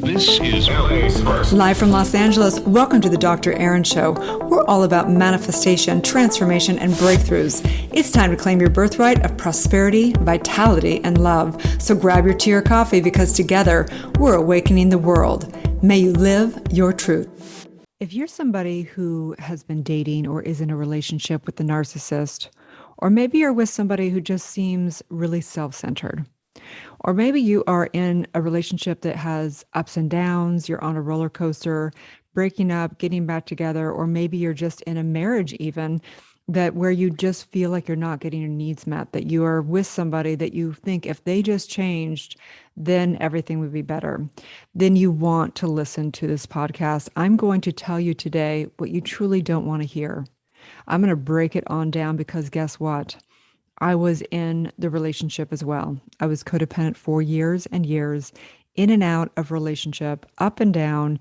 This is LA's first. Live from Los Angeles, welcome to the Dr. Erin Show. We're all about manifestation, transformation, and breakthroughs. It's time to claim your birthright of prosperity, vitality, and love. So grab your tea or coffee because together we're awakening the world. May you live your truth. If you're somebody who has been dating or is in a relationship with a narcissist, or maybe you're with somebody who just seems really self-centered, or maybe you are in a relationship that has ups and downs, you're on a roller coaster, breaking up, getting back together, or maybe you're just in a marriage even that where you just feel like you're not getting your needs met, that you are with somebody that you think if they just changed, then everything would be better. Then you want to listen to this podcast. I'm going to tell you today what you truly don't want to hear. I'm going to break it on down because guess what? I was in the relationship as well. I was codependent for years and years, in and out of relationship, up and down,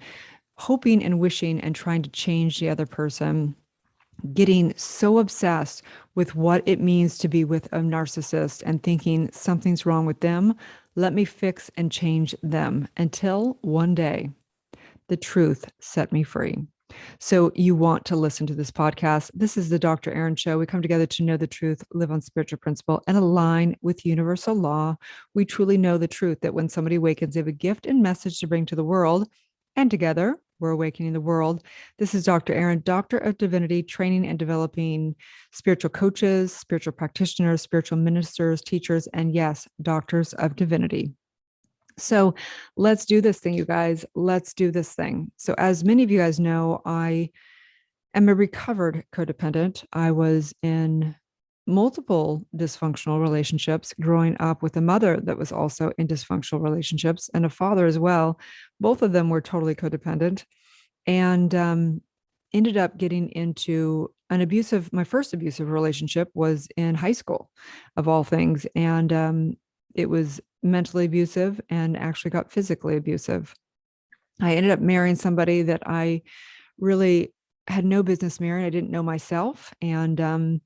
hoping and wishing and trying to change the other person, getting so obsessed with what it means to be with a narcissist and thinking something's wrong with them. Let me fix and change them until one day the truth set me free. So you want to listen to this podcast. This is the Dr. Erin Show. We come together to know the truth, live on spiritual principle, and align with universal law. We truly know the truth that when somebody awakens, they have a gift and message to bring to the world. And together, we're awakening the world. This is Dr. Erin, Doctor of Divinity, training and developing spiritual coaches, spiritual practitioners, spiritual ministers, teachers, and yes, doctors of divinity. So let's do this thing, you guys. Let's do this thing. So as many of you guys know, I am a recovered codependent. I was in multiple dysfunctional relationships growing up with a mother that was also in dysfunctional relationships and a father as well. Both of them were totally codependent and ended up getting into my first abusive relationship was in high school of all things. And it was mentally abusive and actually got physically abusive. I ended up marrying somebody that I really had no business marrying. I didn't know myself. And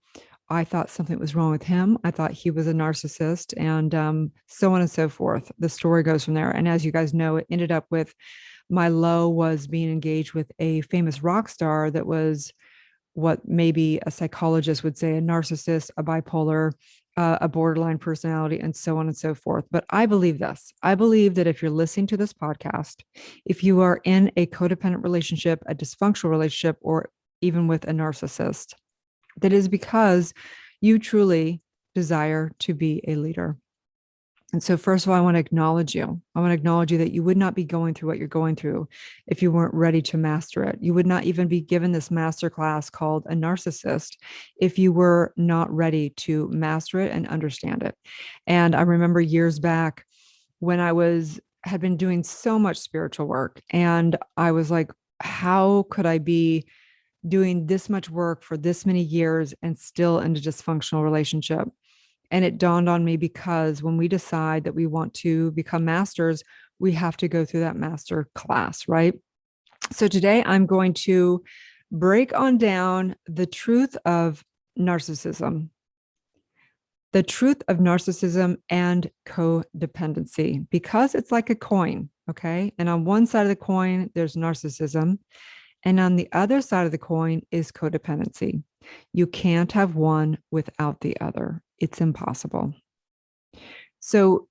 I thought something was wrong with him. I thought he was a narcissist and so on and so forth. The story goes from there. And as you guys know, it ended up with my low was being engaged with a famous rock star that was what maybe a psychologist would say a narcissist, a bipolar, a borderline personality, and so on and so forth. But I believe this. I believe that if you're listening to this podcast, if you are in a codependent relationship, a dysfunctional relationship, or even with a narcissist, that is because you truly desire to be a leader. And so first of all, I want to acknowledge you. I want to acknowledge you that you would not be going through what you're going through if you weren't ready to master it. You would not even be given this master class called a narcissist if you were not ready to master it and understand it. And I remember years back when had been doing so much spiritual work and I was like, how could I be doing this much work for this many years and still in a dysfunctional relationship? And it dawned on me because when we decide that we want to become masters, we have to go through that master class, right? So today I'm going to break on down the truth of narcissism, and codependency, because it's like a coin, okay? And on one side of the coin, there's narcissism. And on the other side of the coin is codependency. You can't have one without the other. It's impossible. So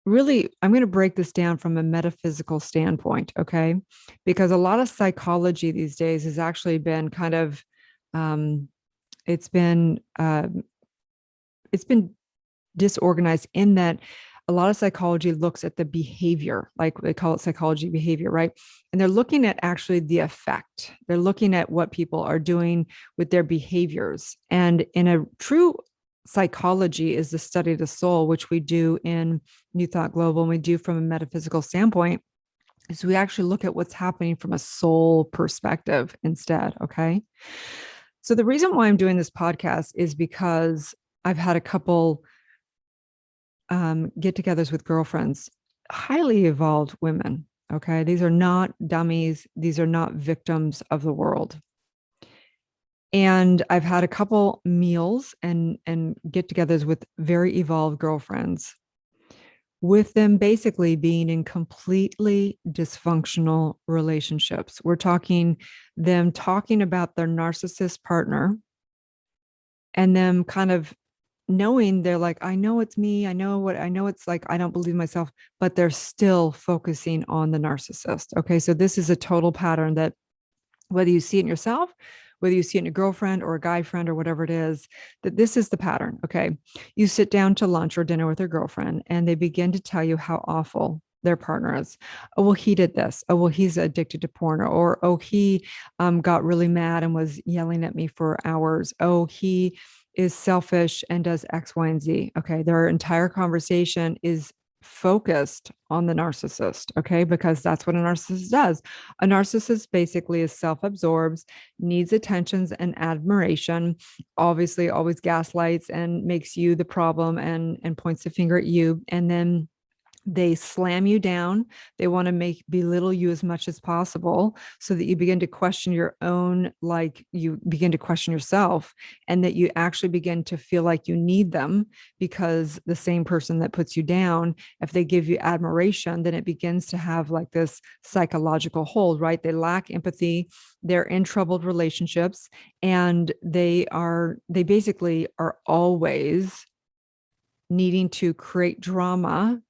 really, I'm going to break this down from a metaphysical standpoint, okay? Because a lot of psychology these days has actually been kind of, it's been disorganized in that a lot of psychology looks at the behavior, like they call it psychology behavior, right? And they're looking at actually the effect. They're looking at what people are doing with their behaviors. And in a true psychology is the study of the soul, which we do in New Thought Global, and we do from a metaphysical standpoint, is we actually look at what's happening from a soul perspective instead, okay? So the reason why I'm doing this podcast is because I've had a couple get-togethers with girlfriends, highly evolved women. Okay. These are not dummies. These are not victims of the world. And I've had a couple meals and get-togethers with very evolved girlfriends with them basically being in completely dysfunctional relationships. We're talking them talking about their narcissist partner and them kind of knowing they're like, I know it's me. I know it's like, I don't believe myself, but they're still focusing on the narcissist. Okay. So this is a total pattern that whether you see it in yourself, whether you see it in a girlfriend or a guy friend or whatever it is, that this is the pattern. Okay. You sit down to lunch or dinner with your girlfriend and they begin to tell you how awful their partner is. Oh, well, he did this. Oh, well, he's addicted to porn. Or, oh, he got really mad and was yelling at me for hours. Oh, he is selfish and does X, Y, and Z. Okay. Their entire conversation is focused on the narcissist. Okay. Because that's what a narcissist does. A narcissist basically is self-absorbed, needs attentions and admiration, obviously always gaslights and makes you the problem and points the finger at you. And then they slam you down. They want to make belittle you as much as possible so that you begin to question your own, like you begin to question yourself, and that you actually begin to feel like you need them, because the same person that puts you down, if they give you admiration, then it begins to have like this psychological hold, right? They lack empathy. They're in troubled relationships, and they basically are always needing to create drama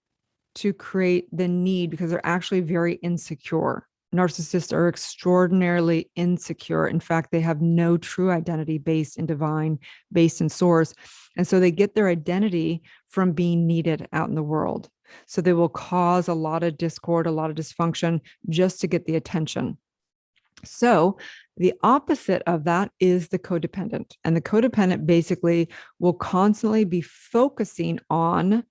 to create the need, because they're actually very insecure. Narcissists are extraordinarily insecure. In fact, they have no true identity based in divine, based in source. And so they get their identity from being needed out in the world. So they will cause a lot of discord, a lot of dysfunction just to get the attention. So the opposite of that is the codependent. And the codependent basically will constantly be focusing on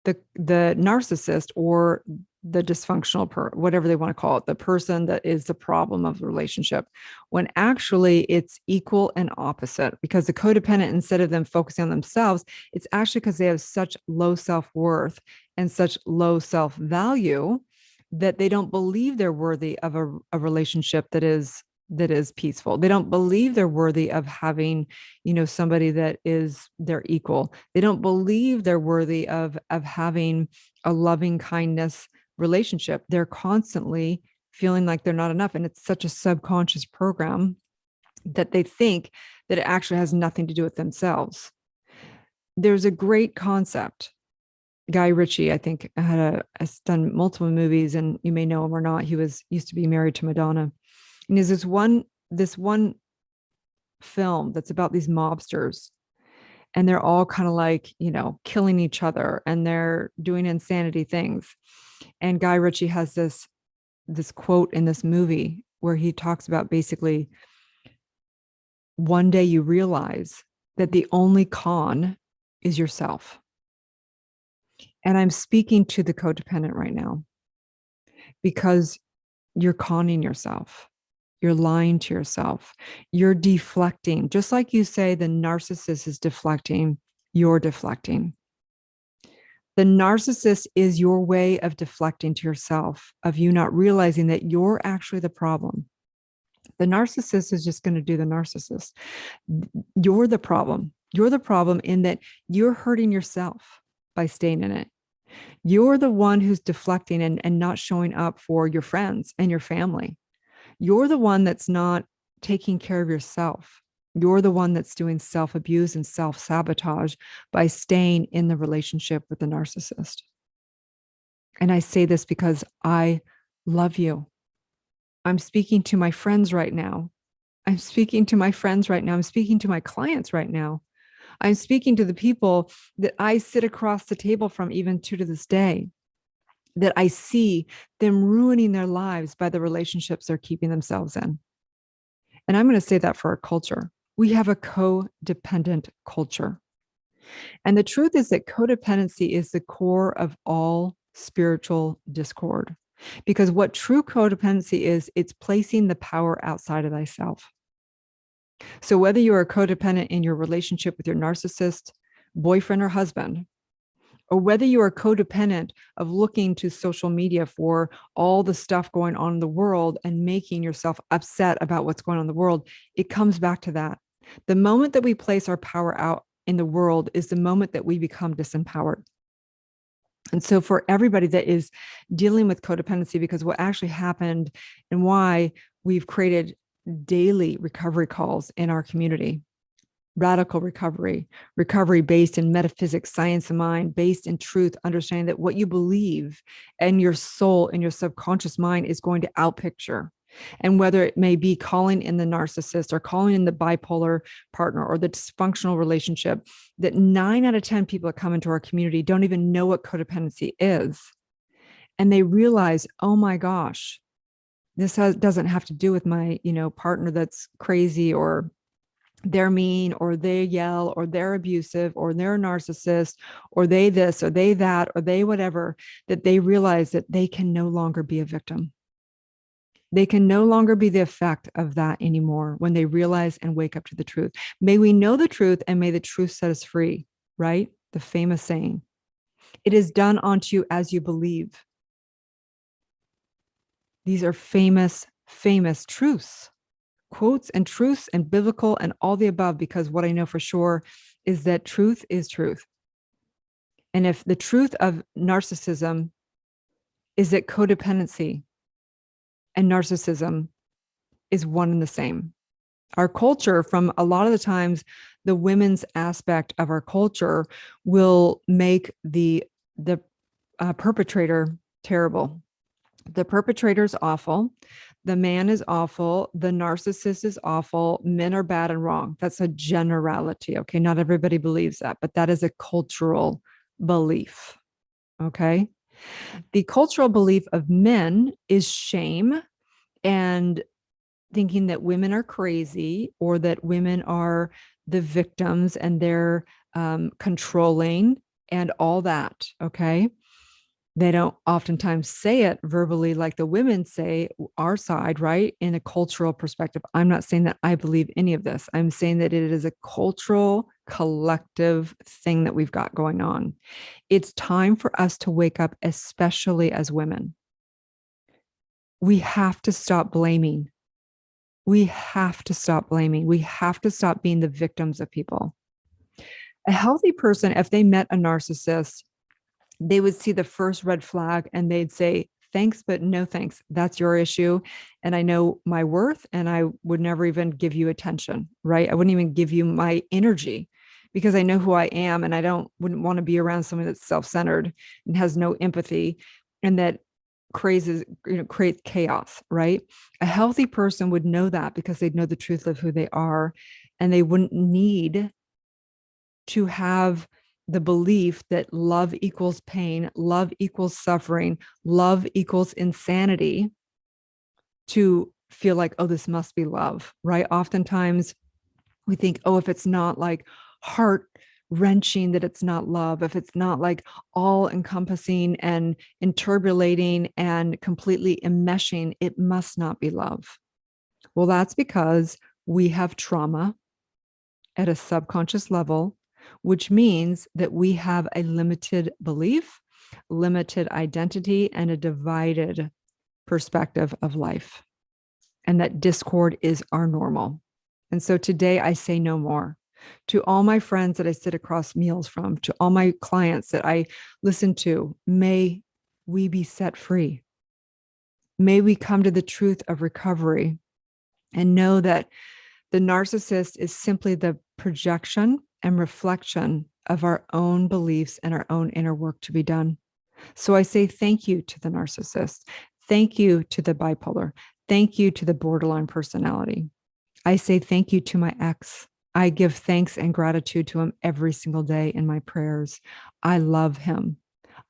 the narcissist or the dysfunctional whatever they want to call it, the person that is the problem of the relationship, when actually it's equal and opposite. Because the codependent, instead of them focusing on themselves, it's actually because they have such low self-worth and such low self-value that they don't believe they're worthy of a relationship that is peaceful. They don't believe they're worthy of having, somebody that is their equal. They don't believe they're worthy of having a loving kindness relationship. They're constantly feeling like they're not enough. And it's such a subconscious program that they think that it actually has nothing to do with themselves. There's a great concept. Guy Ritchie, I think, has done multiple movies, and you may know him or not. He used to be married to Madonna. And there's this one film that's about these mobsters, and they're all kind of like, killing each other, and they're doing insanity things. And Guy Ritchie has this quote in this movie where he talks about basically, one day you realize that the only con is yourself. And I'm speaking to the codependent right now, because you're conning yourself. You're lying to yourself. You're deflecting. Just like you say, the narcissist is deflecting, you're deflecting. The narcissist is your way of deflecting to yourself, of you not realizing that you're actually the problem. The narcissist is just going to do the narcissist. You're the problem. You're the problem in that you're hurting yourself by staying in it. You're the one who's deflecting and not showing up for your friends and your family. You're the one that's not taking care of yourself. You're the one that's doing self-abuse and self-sabotage by staying in the relationship with the narcissist. And I say this because I love you. I'm speaking to my friends right now. I'm speaking to my friends right now. I'm speaking to my clients right now. I'm speaking to the people that I sit across the table from, even to this day, that I see them ruining their lives by the relationships they're keeping themselves in. And I'm going to say that for our culture. We have a codependent culture. And the truth is that codependency is the core of all spiritual discord. Because what true codependency is, it's placing the power outside of thyself. So whether you are codependent in your relationship with your narcissist, boyfriend or husband, or whether you are codependent of looking to social media for all the stuff going on in the world and making yourself upset about what's going on in the world, it comes back to that. The moment that we place our power out in the world is the moment that we become disempowered. And so for everybody that is dealing with codependency, because what actually happened and why we've created daily recovery calls in our community, radical recovery, recovery based in metaphysics, science of mind, based in truth, understanding that what you believe and your soul and your subconscious mind is going to outpicture. And whether it may be calling in the narcissist or calling in the bipolar partner or the dysfunctional relationship, that 9 out of 10 people that come into our community don't even know what codependency is. And they realize, oh my gosh, this doesn't have to do with my, partner that's crazy, or they're mean, or they yell, or they're abusive, or they're a narcissist, or they this, or they that, or they whatever, that they realize that they can no longer be a victim. They can no longer be the effect of that anymore when they realize and wake up to the truth. May we know the truth, and may the truth set us free, right? The famous saying, it is done unto you as you believe. These are famous, famous truths, quotes and truths and biblical and all the above, because what I know for sure is that truth is truth. And if the truth of narcissism is that codependency and narcissism is one and the same. Our culture, from a lot of the times, the women's aspect of our culture will make the perpetrator terrible. The perpetrator is awful. The man is awful. The narcissist is awful. Men are bad and wrong. That's a generality. Okay. Not everybody believes that, but that is a cultural belief. Okay. The cultural belief of men is shame and thinking that women are crazy, or that women are the victims and they're controlling and all that. Okay. They don't oftentimes say it verbally like the women say, our side, right? In a cultural perspective. I'm not saying that I believe any of this. I'm saying that it is a cultural, collective thing that we've got going on. It's time for us to wake up, especially as women. We have to stop blaming. We have to stop blaming. We have to stop being the victims of people. A healthy person, if they met a narcissist, they would see the first red flag and they'd say, thanks, but no thanks. That's your issue. And I know my worth, and I would never even give you attention, right? I wouldn't even give you my energy because I know who I am, and wouldn't want to be around someone that's self-centered and has no empathy and that creates chaos, right? A healthy person would know that because they'd know the truth of who they are, and they wouldn't need to have the belief that love equals pain, love equals suffering, love equals insanity to feel like, oh, this must be love, right? Oftentimes we think, oh, if it's not like heart wrenching, that it's not love. If it's not like all encompassing and interpolating and completely enmeshing, it must not be love. Well, that's because we have trauma at a subconscious level, which means that we have a limited belief, limited identity, and a divided perspective of life. And that discord is our normal. And so today I say no more. To all my friends that I sit across meals from, to all my clients that I listen to, may we be set free. May we come to the truth of recovery and know that the narcissist is simply the projection and reflection of our own beliefs and our own inner work to be done. So I say thank you to the narcissist. Thank you to the bipolar. Thank you to the borderline personality. I say thank you to my ex. I give thanks and gratitude to him every single day in my prayers. I love him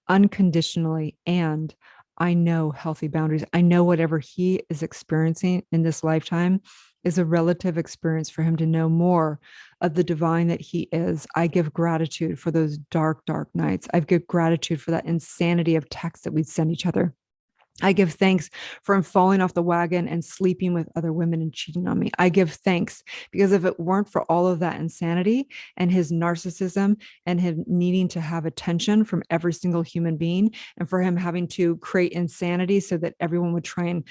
unconditionally, and I know healthy boundaries. I know whatever he is experiencing in this lifetime is a relative experience for him to know more of the divine that he is. I give gratitude for those dark, dark nights. I give gratitude for that insanity of text that we'd send each other. I give thanks for him falling off the wagon and sleeping with other women and cheating on me. I give thanks because if it weren't for all of that insanity and his narcissism and him needing to have attention from every single human being, and for him having to create insanity so that everyone would try and,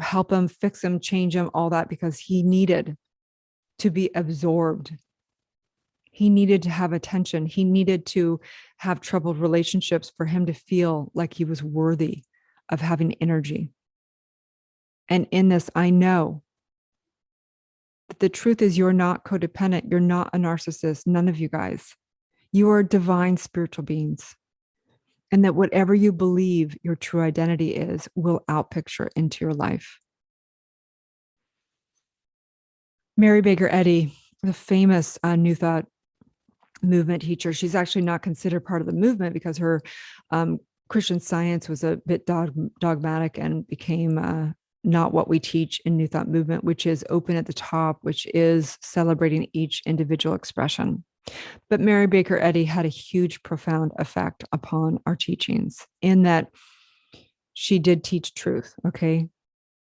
help him, fix him, change him, all that, because he needed to be absorbed He needed to have attention. He needed to have troubled relationships for him to feel like he was worthy of having energy. And in this, I know that the truth is you're not codependent. You're not a narcissist. None of you guys. You are divine spiritual beings. And that whatever you believe your true identity is will outpicture into your life. Mary Baker Eddy, the famous New Thought movement teacher, she's actually not considered part of the movement because her Christian Science was a bit dogmatic and became not what we teach in New Thought movement, which is open at the top, which is celebrating each individual expression. But Mary Baker Eddy had a huge, profound effect upon our teachings in that she did teach truth. Okay.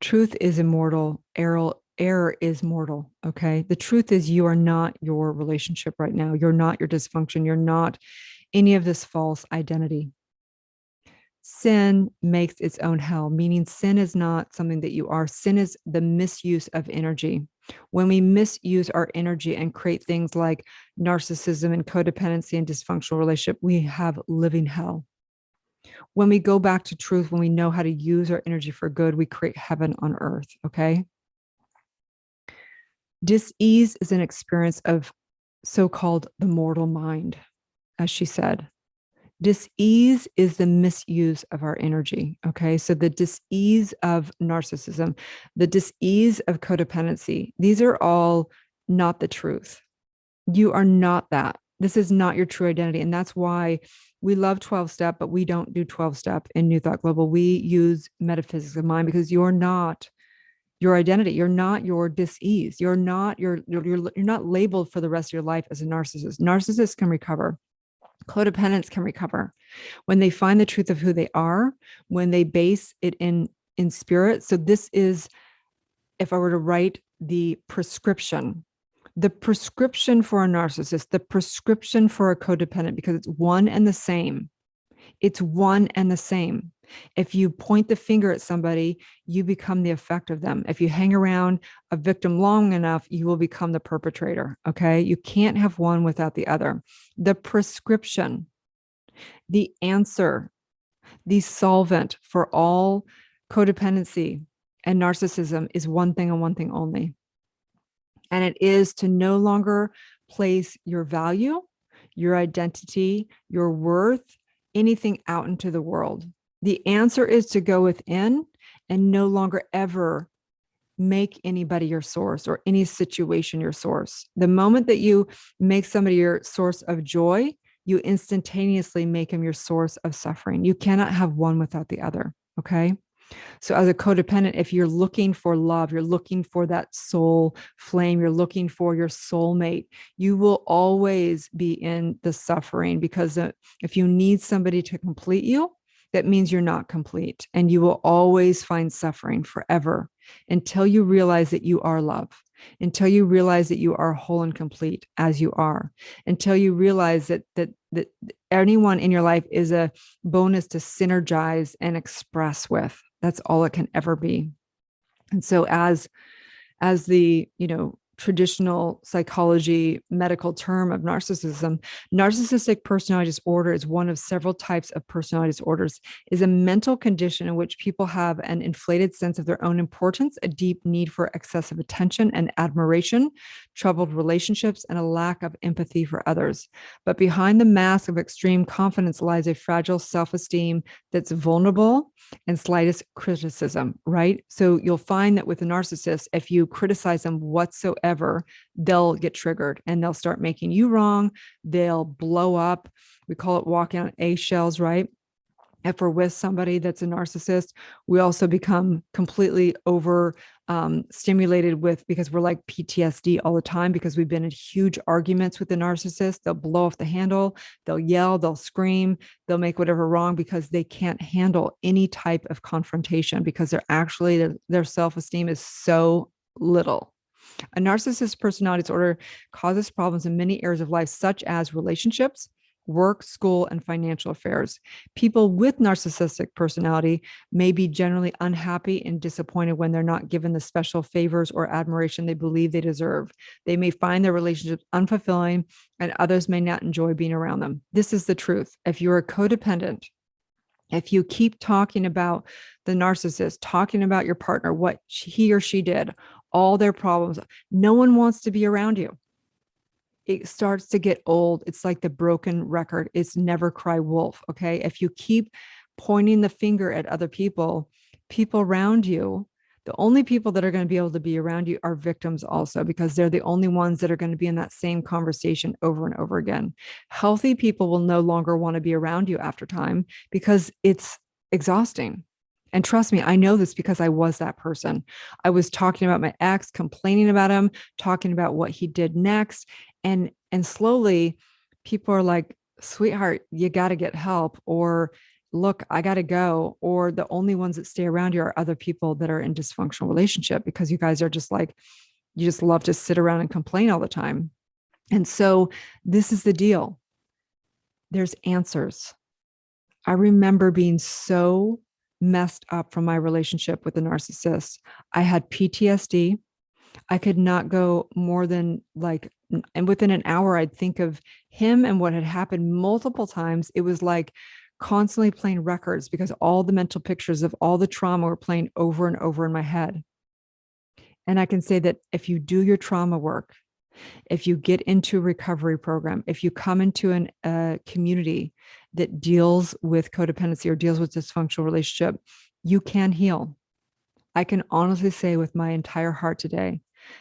Truth is immortal. Error is mortal. Okay. The truth is you are not your relationship right now. You're not your dysfunction. You're not any of this false identity. Sin makes its own hell, meaning sin is not something that you are. Sin is the misuse of energy. When we misuse our energy and create things like narcissism and codependency and dysfunctional relationship, we have living hell. When we go back to truth, when we know how to use our energy for good, we create heaven on earth. Okay. Dis-ease is an experience of so-called the mortal mind, as she said. Dis-ease is the misuse of our energy. Okay. So the dis-ease of narcissism, the dis-ease of codependency, these are all not the truth. You are not that. This is not your true identity. And that's why we love 12-step, but we don't do 12-step in New Thought Global. We use metaphysical mind because you're not your identity. You're not your dis-ease. You're not labeled for the rest of your life as a narcissist. Narcissists can recover. Codependents can recover when they find the truth of who they are, when they base it in spirit. So this is, if I were to write the prescription for a narcissist, the prescription for a codependent, because it's one and the same. It's one and the same. If you point the finger at somebody, you become the effect of them. If you hang around a victim long enough, you will become the perpetrator. Okay. You can't have one without the other. The prescription, the answer, the solvent for all codependency and narcissism is one thing and one thing only. And it is to no longer place your value, your identity, your worth, anything out into the world. The answer is to go within and no longer ever make anybody your source or any situation your source. The moment that you make somebody your source of joy, you instantaneously make them your source of suffering. You cannot have one without the other. Okay. So as a codependent, if you're looking for love, you're looking for that soul flame, you're looking for your soulmate, you will always be in the suffering, because if you need somebody to complete you, that means you're not complete, and you will always find suffering forever until you realize that you are love, until you realize that you are whole and complete as you are, until you realize that anyone in your life is a bonus to synergize and express with. That's all it can ever be. And so as the, traditional psychology medical term of narcissism, narcissistic personality disorder is one of several types of personality disorders, is a mental condition in which people have an inflated sense of their own importance, a deep need for excessive attention and admiration, troubled relationships, and a lack of empathy for others. But behind the mask of extreme confidence lies a fragile self-esteem that's vulnerable and slightest criticism, right? So you'll find that with a narcissist, if you criticize them whatsoever, they'll get triggered and they'll start making you wrong. They'll blow up. We call it walking on eggshells, right? If we're with somebody that's a narcissist, we also become completely over stimulated because we're like PTSD all the time, because we've been in huge arguments with the narcissist. They'll blow off the handle, they'll yell, they'll scream, they'll make whatever wrong because they can't handle any type of confrontation, because their self-esteem is so little. A narcissist personality disorder causes problems in many areas of life, such as relationships, work, school, and financial affairs. People with narcissistic personality may be generally unhappy and disappointed when they're not given the special favors or admiration they believe they deserve. They may find their relationships unfulfilling, and others may not enjoy being around them. This is the truth. If you're a codependent, if you keep talking about the narcissist, talking about your partner, what he or she did, all their problems, no one wants to be around you. It starts to get old. It's like the broken record. It's never cry wolf. Okay. If you keep pointing the finger at other people, people around you, the only people that are going to be able to be around you are victims also, because they're the only ones that are going to be in that same conversation over and over again. Healthy people will no longer want to be around you after time because it's exhausting. And trust me, I know this because I was that person. I was talking about my ex, complaining about him, talking about what he did next. And slowly people are like, sweetheart, you got to get help, or look, I got to go. Or the only ones that stay around you are other people that are in dysfunctional relationship, because you guys are just like, you just love to sit around and complain all the time. And so this is the deal. There's answers. I remember being so messed up from my relationship with the narcissist. I had PTSD. I could not go more than and within an hour, I'd think of him and what had happened multiple times. It was like constantly playing records, because all the mental pictures of all the trauma were playing over and over in my head. And I can say that if you do your trauma work, if you get into a recovery program, if you come into a community that deals with codependency or deals with dysfunctional relationship, you can heal. I can honestly say with my entire heart today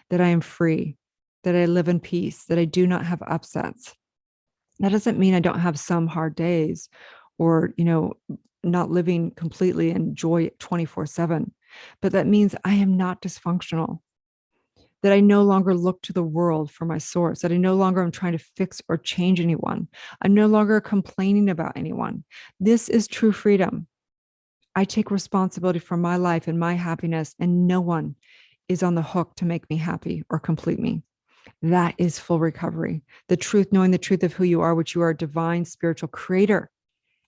that I am free, that I live in peace, that I do not have upsets. That doesn't mean I don't have some hard days or, not living completely in joy 24/7, but that means I am not dysfunctional, that I no longer look to the world for my source, that I no longer am trying to fix or change anyone. I'm no longer complaining about anyone. This is true freedom. I take responsibility for my life and my happiness, and no one is on the hook to make me happy or complete me. That is full recovery. The truth, knowing the truth of who you are, which you are a divine spiritual creator,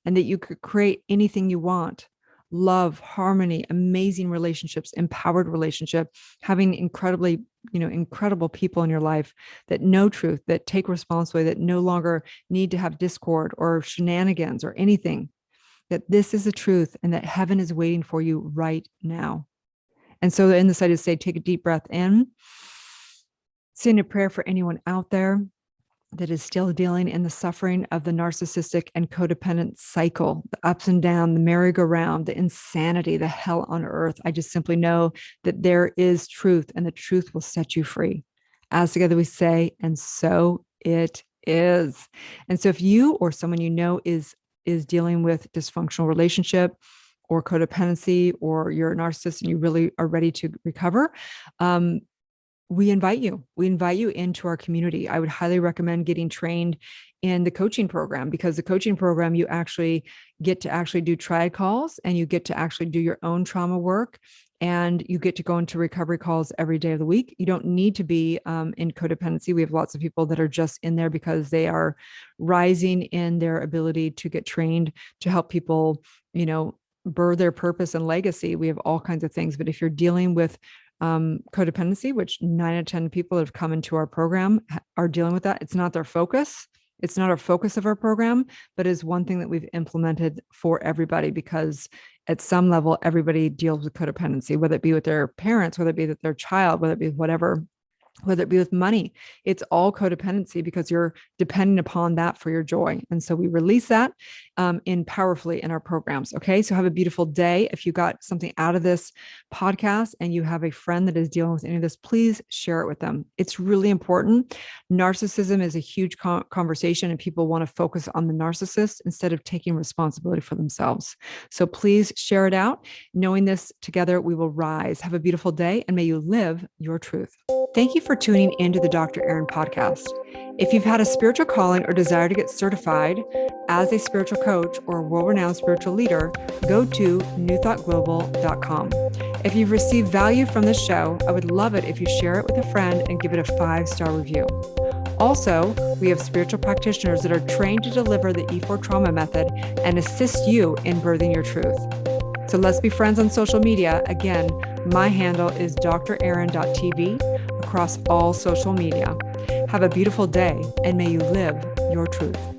and that you could create anything you want. Love, harmony, amazing relationships, empowered relationship, having incredible people in your life that know truth, that take responsibility, that no longer need to have discord or shenanigans or anything. That this is the truth, and that heaven is waiting for you right now. And so in this, I just say, take a deep breath in, send a prayer for anyone out there that is still dealing in the suffering of the narcissistic and codependent cycle, the ups and downs, the merry-go-round, the insanity, the hell on earth. I just simply know that there is truth, and the truth will set you free. As together we say, and so it is. And so if you or someone you know is dealing with dysfunctional relationship or codependency, or you're a narcissist and you really are ready to recover, we invite you into our community. I would highly recommend getting trained in the coaching program, because the coaching program, you actually get to do triad calls, and you get to actually do your own trauma work, and you get to go into recovery calls every day of the week. You don't need to be in codependency. We have lots of people that are just in there because they are rising in their ability to get trained to help people, birth their purpose and legacy. We have all kinds of things. But if you're dealing with codependency, which 9 out of 10 people that have come into our program are dealing with that, it's not their focus. It's not our focus of our program, but is one thing that we've implemented for everybody, because at some level, everybody deals with codependency, whether it be with their parents, whether it be with their child, whether it be whatever, whether it be with money. It's all codependency, because you're depending upon that for your joy. And so we release that in powerfully in our programs. Okay. So have a beautiful day. If you got something out of this podcast and you have a friend that is dealing with any of this, please share it with them. It's really important. Narcissism is a huge conversation, and people want to focus on the narcissist instead of taking responsibility for themselves. So please share it out. Knowing this, together we will rise. Have a beautiful day, and may you live your truth. Thank you for tuning into the Dr. Erin podcast. If you've had a spiritual calling or desire to get certified as a spiritual coach or a world-renowned spiritual leader, go to newthoughtglobal.com. If you've received value from this show, I would love it if you share it with a friend and give it a 5-star review. Also, we have spiritual practitioners that are trained to deliver the E4 trauma method and assist you in birthing your truth. So let's be friends on social media. Again, my handle is drerin.tv across all social media. Have a beautiful day, and may you live your truth.